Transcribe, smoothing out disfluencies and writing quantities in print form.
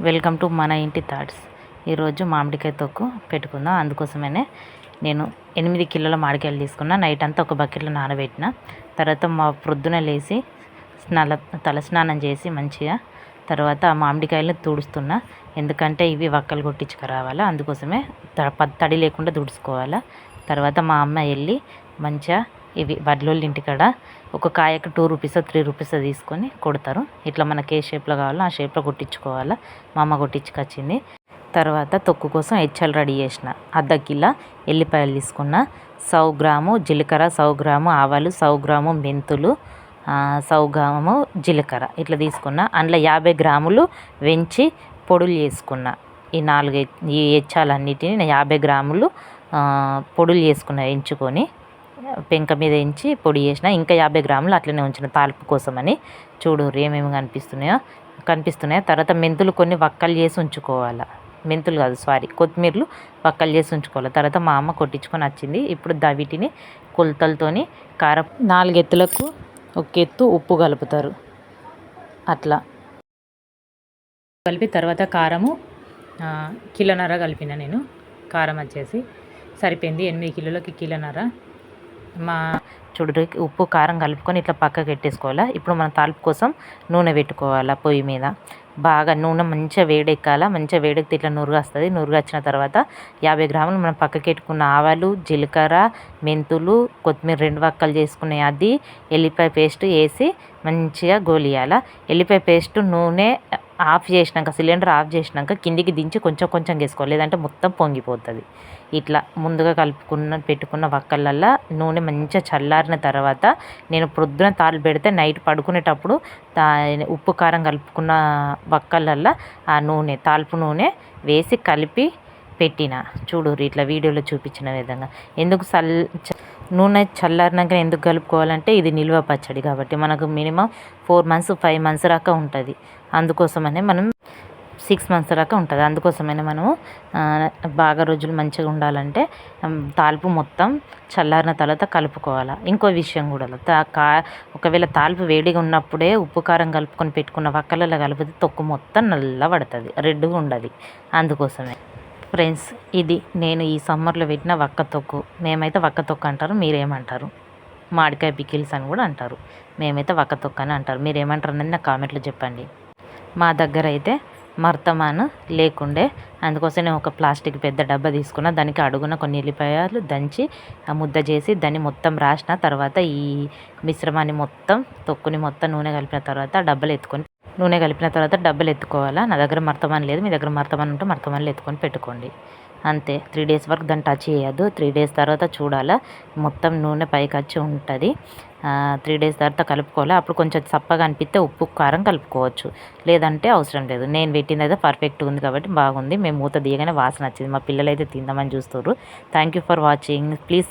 Welcome to మన ఇంటి thoughts. ఈరోజు మామిడికాయ తొక్కు పెట్టుకుందాం. అందుకోసమే నేను 8 కిలోల మామిడికాయలు తీసుకున్నా. నైట్ అంతా ఒక బకెట్లో నానబెట్టిన తర్వాత ప్రొద్దున లేచి తలస్నానం చేసి మంచిగా తర్వాత మామిడికాయలను తుడుస్తున్నా. ఎందుకంటే ఇవి వక్కలు కొట్టించుకురావాలా, అందుకోసమే తడి లేకుండా తుడుచుకోవాలా. తర్వాత మా అమ్మ వెళ్ళి మంచిగా ఇవి వడ్లోళ్ళ ఇంటికాడ ఒక కాయకు 2 రూపీస్ 3 రూపీస్ తీసుకొని కొడతారు. ఇట్లా మనకి ఏ షేప్లో కావాలో ఆ షేప్లో కొట్టించుకోవాలా. మా అమ్మ కొట్టించుకొచ్చింది. తర్వాత తొక్కు కోసం హెచ్చలు రెడీ చేసిన. అర్ధ కిలో ఎల్లిపాయలు తీసుకున్న, 100 గ్రాము జీలకర్ర, 100 గ్రాము ఆవాలు, 100 గ్రాము మెంతులు, 100 గ్రాము జీలకర్ర ఇట్లా తీసుకున్న. అందులో 50 గ్రాములు వెంచి పొడులు చేసుకున్న. ఈ హెచ్చాలన్నిటిని నేను 50 గ్రాములు పొడులు చేసుకున్న. ఎంచుకొని పెంక మీద ఎంచి పొడి చేసిన. ఇంకా 50 గ్రాములు అట్లనే ఉంచిన తాలింపు కోసమని. చూడు ఏమేమి కనిపిస్తున్నాయో. తర్వాత మెంతులు కొన్ని వక్కలు చేసి ఉంచుకోవాలి. మెంతులు కాదు కొత్తిమీరలు వక్కలు చేసి ఉంచుకోవాలి. తర్వాత మా అమ్మ కొట్టించుకొని వచ్చింది. ఇప్పుడు వీటిని కొలతలతోని కారం 4 ఎత్తులకు ఒక ఎత్తు ఉప్పు కలుపుతారు. అట్లా కలిపి తర్వాత కారము కిలోన్నర కలిపిన. నేను కారం వచ్చేసి సరిపోయింది. 8 కిలోలకి కిలోన్నర. చూడు ఉప్పు కారం కలుపుకొని ఇట్లా పక్కకు పెట్టేసుకోవాలా. ఇప్పుడు మనం తాలింపు కోసం నూనె పెట్టుకోవాలా. పొయ్యి మీద బాగా నూనె మంచిగా వేడెక్కాల. మంచిగా వేడెక్కితే ఇట్లా నురుగు వస్తుంది. నురుగు వచ్చిన తర్వాత 50 గ్రాములు మనం పక్కకి పెట్టుకున్న ఆవాలు, జీలకర్ర, మెంతులు, కొత్తిమీర 2 వక్కలు చేసుకునే అది ఎల్లిపాయ పేస్ట్ వేసి మంచిగా గోలియాల. ఎల్లిపాయ పేస్ట్ నూనె ఆఫ్ చేసినాక, సిలిండర్ ఆఫ్ చేసినాక కిందికి దించి కొంచెం కొంచెం వేసుకోవాలి, లేదంటే మొత్తం పొంగిపోతుంది. ఇట్లా ముందుగా పెట్టుకున్న వక్కలల్లో నూనె మంచిగా చల్లారిన తర్వాత నేను ప్రొద్దున తాలింపు పెడితే నైట్ పడుకునేటప్పుడు ఉప్పు కారం కలుపుకున్న వక్కలల్లో ఆ తాలింపు నూనె వేసి కలిపి పెట్టిన. చూడు ఇట్లా వీడియోలో చూపించిన విధంగా. ఎందుకు నూనె చల్లారినాక ఎందుకు కలుపుకోవాలంటే ఇది నిల్వ పచ్చడి కాబట్టి మనకు మినిమం 4 months 5 months దాకా ఉంటుంది. అందుకోసమనే మనం 6 months దాకా ఉంటుంది. అందుకోసమైనా మనము బాగా రోజులు మంచిగా ఉండాలంటే తాలింపు మొత్తం చల్లారిన తర్వాత కలుపుకోవాలి. ఇంకో విషయం కూడా, ఒకవేళ తాలింపు వేడిగా ఉన్నప్పుడే ఉప్పు కారం కలుపుకొని పెట్టుకున్న వక్కలలో కలిపితే తొక్కు మొత్తం నల్ల పడుతుంది, రెడ్గా ఉండదు. అందుకోసమే ఫ్రెండ్స్, ఇది నేను ఈ సమ్మర్లో పెట్టిన వక్క తొక్కు. మేమైతే వక్క తొక్కు అంటారు, మీరేమంటారు? మామిడికాయ పికిల్స్ అని కూడా అంటారు. మేమైతే వక్క తొక్కు అని అంటారు. మీరు ఏమంటారు అనేది నాకు కామెంట్లో చెప్పండి. మా దగ్గర అయితే మర్తమాను లేకుండే, అందుకోసం నేను ఒక ప్లాస్టిక్ పెద్ద డబ్బా తీసుకున్న. దానికి అడుగున కొన్ని ఎల్లిపాయలు దంచి ముద్ద చేసి దాన్ని మొత్తం రాసిన తర్వాత ఈ మిశ్రమాన్ని మొత్తం తొక్కుని మొత్తం నూనె కలిపిన తర్వాత డబ్బలు ఎత్తుకోవాలా. నా దగ్గర మర్తమాన్ లేదు, మీ దగ్గర మర్తమాన్ ఉంటే మర్తమాన్లు ఎత్తుకొని పెట్టుకోండి. అంతే. 3 days వరకు దాన్ని టచ్ చేయొద్దు. 3 days తర్వాత చూడాలా మొత్తం నూనె పైకి వచ్చి ఉంటుంది. 3 days తర్వాత కలుపుకోవాలి. అప్పుడు కొంచెం చప్పగా అనిపిస్తే ఉప్పు కారం కలుపుకోవచ్చు, లేదంటే అవసరం లేదు. నేను పెట్టింది అయితే పర్ఫెక్ట్గా ఉంది కాబట్టి బాగుంది. మేము మూత తీయగానే వాసన వచ్చింది. మా పిల్లలు అయితే తిందామని చూస్తారు. Thank you for watching. Please